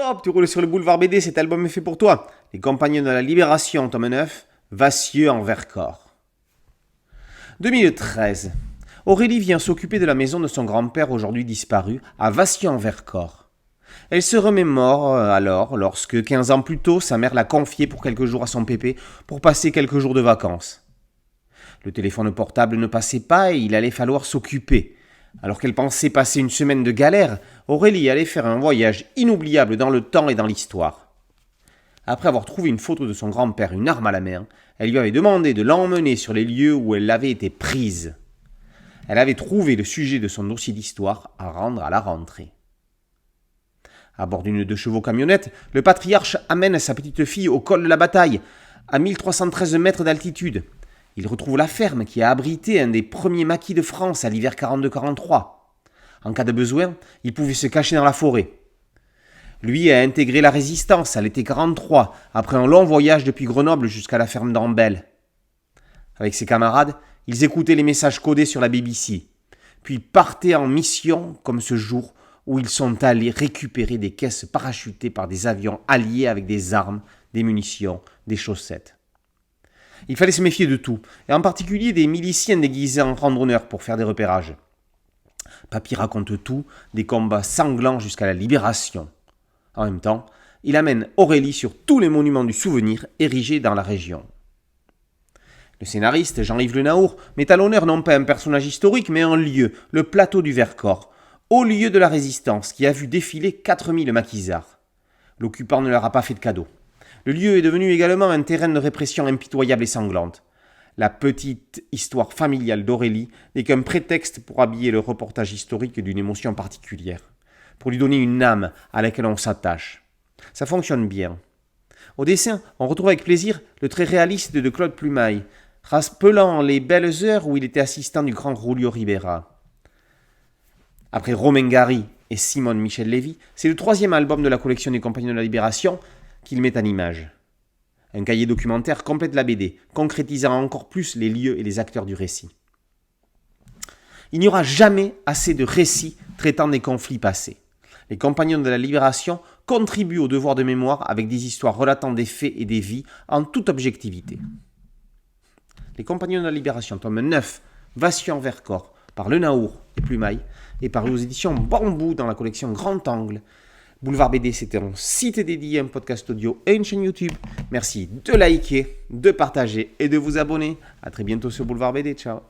Hop, tu roules sur le boulevard BD, cet album est fait pour toi. Les Compagnons de la Libération, tome 9, Vassieux en Vercors. 2013. Aurélie vient s'occuper de la maison de son grand-père aujourd'hui disparu, à Vassieux en Vercors. Elle se remémore alors lorsque, 15 ans plus tôt, sa mère l'a confiée pour quelques jours à son pépé pour passer quelques jours de vacances. Le téléphone portable ne passait pas et il allait falloir s'occuper. Alors qu'elle pensait passer une semaine de galère, Aurélie allait faire un voyage inoubliable dans le temps et dans l'histoire. Après avoir trouvé une photo de son grand-père, une arme à la main, elle lui avait demandé de l'emmener sur les lieux où elle avait été prise. Elle avait trouvé le sujet de son dossier d'histoire à rendre à la rentrée. À bord d'une 2 chevaux camionnette, le patriarche amène sa petite fille au col de la Bataille, à 1313 mètres d'altitude. Il retrouve la ferme qui a abrité un des premiers maquis de France à l'hiver 42-43. En cas de besoin, il pouvait se cacher dans la forêt. Lui a intégré la résistance à l'été 43, après un long voyage depuis Grenoble jusqu'à la ferme d'Ambel. Avec ses camarades, ils écoutaient les messages codés sur la BBC, puis partaient en mission comme ce jour où ils sont allés récupérer des caisses parachutées par des avions alliés avec des armes, des munitions, des chaussettes. Il fallait se méfier de tout, et en particulier des miliciens déguisés en randonneurs pour faire des repérages. Papy raconte tout, des combats sanglants jusqu'à la libération. En même temps, il amène Aurélie sur tous les monuments du souvenir érigés dans la région. Le scénariste, Jean-Yves Le Naour, met à l'honneur non pas un personnage historique, mais un lieu, le plateau du Vercors, haut lieu de la résistance, qui a vu défiler 4000 maquisards. L'occupant ne leur a pas fait de cadeau. Le lieu est devenu également un terrain de répression impitoyable et sanglante. La petite histoire familiale d'Aurélie n'est qu'un prétexte pour habiller le reportage historique d'une émotion particulière, pour lui donner une âme à laquelle on s'attache. Ça fonctionne bien. Au dessin, on retrouve avec plaisir le trait réaliste de Claude Plumaille, rappelant les belles heures où il était assistant du grand Julio Ribera. Après Romain Gary et Simone Michel Lévy, c'est le 3e album de la collection des Compagnons de la Libération qu'il met en image. Un cahier documentaire complète la BD, concrétisant encore plus les lieux et les acteurs du récit. Il n'y aura jamais assez de récits traitant des conflits passés. Les Compagnons de la Libération contribuent au devoir de mémoire avec des histoires relatant des faits et des vies en toute objectivité. Les Compagnons de la Libération, tome 9, Vassieux en Vercors, par Le Naour et Plumaille, et paru aux éditions Bambou dans la collection Grand Angle. Boulevard BD, c'était un site dédié, un podcast audio et une chaîne YouTube. Merci de liker, de partager et de vous abonner. A très bientôt sur Boulevard BD. Ciao.